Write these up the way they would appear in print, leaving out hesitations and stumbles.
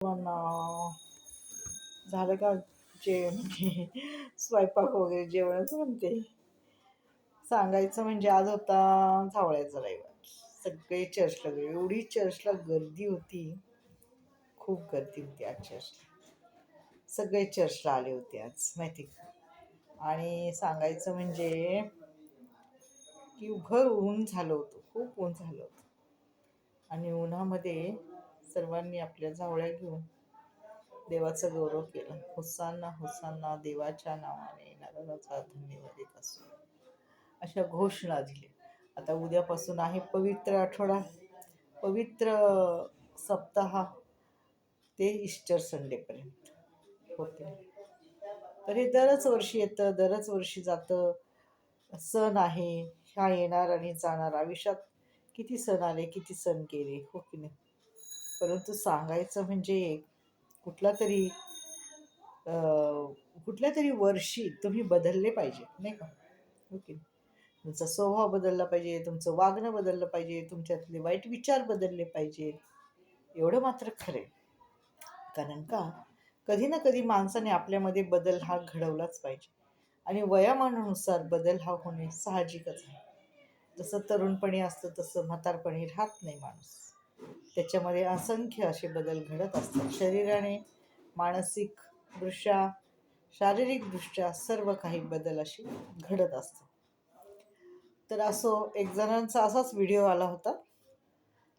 पण झालं का म्हणजे स्वयंपाक वगैरे जेवणच म्हणते. सांगायचं म्हणजे आज होता झावळ्याचा रविवार. सगळे चर्चला गेले. एवढी चर्चला गर्दी होती, खूप गर्दी होती आज चर्चला. सगळे चर्चला आले होते आज, माहिती का. आणि सांगायचं म्हणजे की भर ऊन झालं होतं, खूप ऊन झालं होतं. आणि उन्हामध्ये सर्वांनी आपल्या झावळ्या घेऊन देवाचा गौरव केला. हुसाना हुसाना, देवाच्या नावाने नरळाचा धन्यवाद येत असो, अशा घोषणा दिल्या. आता उद्यापासून आहे पवित्र आठवडा, पवित्र सप्ताह ते ईस्टर संडेपर्यंत होते. तर हे दरच वर्षी येतं, दरच वर्षी जातं. सण आहे, हा येणार आणि जाणार. आयुष्यात किती सण आले, किती सण गेले, हो की नाही. परंतु सांगायचं म्हणजे कुठला तरी कुठल्या तरी वर्षी तुम्ही बदलले पाहिजे, नाही का. ओके. तुमचा स्वभाव बदलला पाहिजे, तुमचं वागणं बदललं पाहिजे, तुमच्यातले वाईट विचार बदलले पाहिजे. एवढं मात्र खरं. कारण का, कधी ना कधी माणसाने आपल्यामध्ये बदल हा घडवलाच पाहिजे. आणि वयामानानुसार बदल हा होणे साहजिकच आहे. जसं तरुणपणी असतं तसं म्हातारपणी राहत नाही माणूस. त्याच्यामध्ये असंख्य असे बदल घडत असतात शरीराने, मानसिकदृष्ट्या, शारीरिकदृष्ट्या सर्व काही बदल असे घडत असतात. तर असो, एक जणांचा असाच व्हिडिओ आला होता.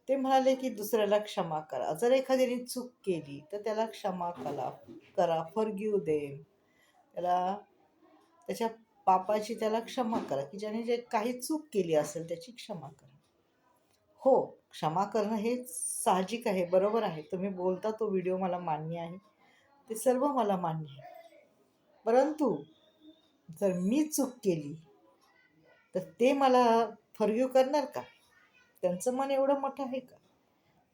ते म्हणाले की दुसऱ्याला क्षमा करा. जर एखाद्याने चूक केली तर त्याला क्षमा करा, फॉरगिव्ह देम. त्याला त्याच्या पापाची त्याला क्षमा करा, की ज्याने जे काही चूक केली असेल त्याची क्षमा करा. हो, क्षमा करणं हे साहजिक आहे, बरोबर आहे. तुम्ही बोलता तो व्हिडिओ मला मान्य आहे. ते सर्व मला मान्य आहे. परंतु जर मी चूक केली तर ते मला फॉरगिव्ह करणार का? त्यांचं मन एवढं मोठं आहे का?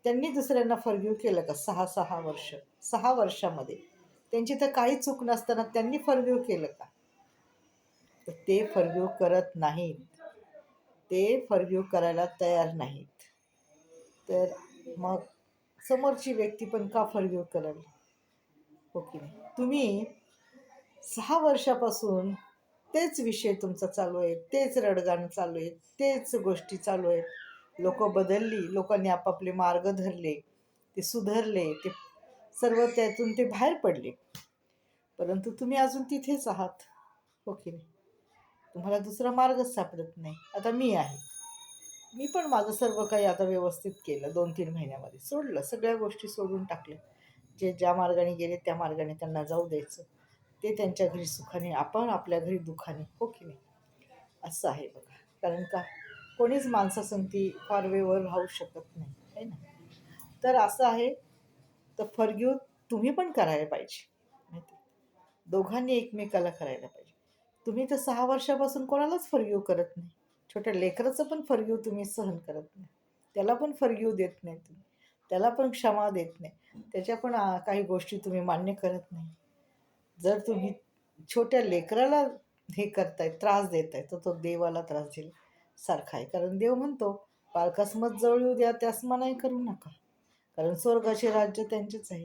त्यांनी दुसऱ्यांना फॉरगिव्ह केलं का? 6 वर्ष, 6 वर्षामध्ये त्यांची तर काही चूक नसताना त्यांनी फॉरगिव्ह केलं का? तर ते फॉरगिव्ह करत नाहीत. ते फॉरगिव्ह करायला तयार नाहीत. तर मग समोरची व्यक्ती पण का फॉरगिव्ह करेल? हो की नाही. तुम्ही 6 वर्षापासून तेच विषय तुमचा चालू आहे, तेच रडगाणं चालू आहे, तेच गोष्टी चालू आहेत. लोकं बदलली, लोकांनी आपापले मार्ग धरले, ते सुधारले, ते सर्व त्यातून ते बाहेर पडले. परंतु तुम्ही अजून तिथेच आहात, हो की नाही. तुम्हाला दुसरा मार्गच सापडत नाही. आता मी आहे, मी पण माझं सर्व काही आता व्यवस्थित केलं. 2-3 महिन्यामध्ये सोडलं, सगळ्या गोष्टी सोडून टाकल्या. जे ज्या मार्गाने गेले त्या मार्गाने त्यांना जाऊ द्यायचं. ते त्यांच्या घरी सुखाने, आपण आपल्या घरी दुःखाने, हो की नाही. असं आहे बघा. कारण का, कोणीच माणसासंगती फार वेळवर राहू शकत नाही, है ना. तर असं आहे. तर फॉरगिव्ह तुम्ही पण करायला पाहिजे, माहिती आहे. दोघांनी एकमेकाला करायला पाहिजे. तुम्ही तर 6 वर्षापासून कोणालाच फॉरगिव्ह करत नाही. छोट्या लेकराचं पण फॉरगिव्ह तुम्ही सहन करत नाही. त्याला पण फॉरगिव्ह देत नाही तुम्ही. त्याला पण क्षमा देत नाही. त्याच्या पण काही गोष्टी तुम्ही मान्य करत नाही. जर तुम्ही छोट्या लेकराला हे करताय, त्रास देताय, तर तो देवाला त्रास देईल सारखा आहे. कारण देव म्हणतो, "बालकास मत जवळ येऊ द्या, त्यास मनाई करू नका." कारण स्वर्गाचे राज्य त्यांचेच आहे.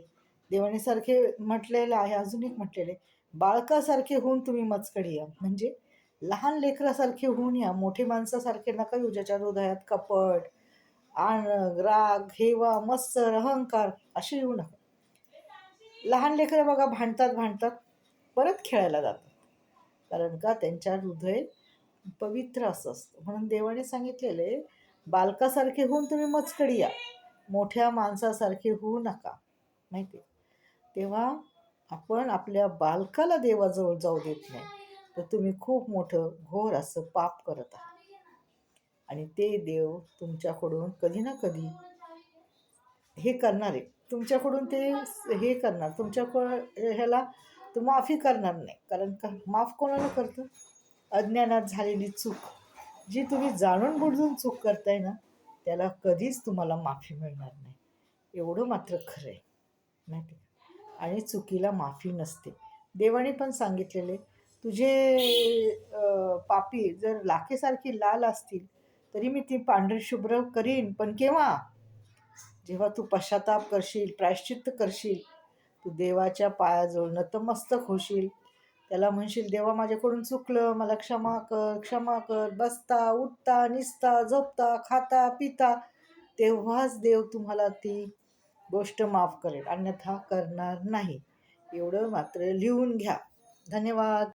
देवाने सारखे म्हटलेलं आहे, अजून एक म्हटलेलं आहे, "बाळकासारखे होऊन तुम्ही मजकडे या." म्हणजे लहान लेकरासारखे होऊन या, मोठे माणसासारखे नका येऊ, ज्याच्या हृदयात कपट, राग, हेवा, मत्सर, अहंकार असे येऊ नका. लहान लेकरं बघा भांडतात, परत खेळायला जातात. कारण का, त्यांच्या हृदय पवित्र असं असतं. म्हणून देवाने सांगितलेले, बालकासारखे होऊन तुम्ही मजकडी या, मोठ्या माणसासारखे होऊ नका, माहिती आहे. तेव्हा आपण आपल्या बालकाला देवाजवळ जाऊ देत नाही, तर तुम्ही खूप मोठं घोर असं पाप करत आहात. आणि ते देव तुमच्याकडून कधी ना कधी हे करणार आहे. तुमच्याकडून ते हे करणार, ह्याला तो माफी करणार नाही. कारण का, माफ कोणाला करतं? अज्ञानात झालेली चूक, जी तुम्ही जाणून बुजून चूक करताय ना, त्याला कधीच तुम्हाला माफी मिळणार नाही. एवढं मात्र खरं आहे, माहिती आहे. आणि चुकीला माफी नसते. देवाने पण सांगितलेले, तुझे पापी जर लाखेसारखी लाल असतील तरी मी ती पांढरी शुभ्र करीन, पण केव्हा? जेव्हा तू पश्चाताप करशील, प्रायश्चित्त करशील, तू देवाच्या पायाजवळ नतमस्तक होशील, त्याला म्हणशील, देवा माझ्याकडून चुकलं, मला क्षमा कर, क्षमा कर. बसता उठता निसता झोपता खाता पिता, तेव्हाच देव तुम्हाला ती गोष्ट माफ करेल, अन्यथा करणार नाही. एवढं मात्र लिहून घ्या. धन्यवाद.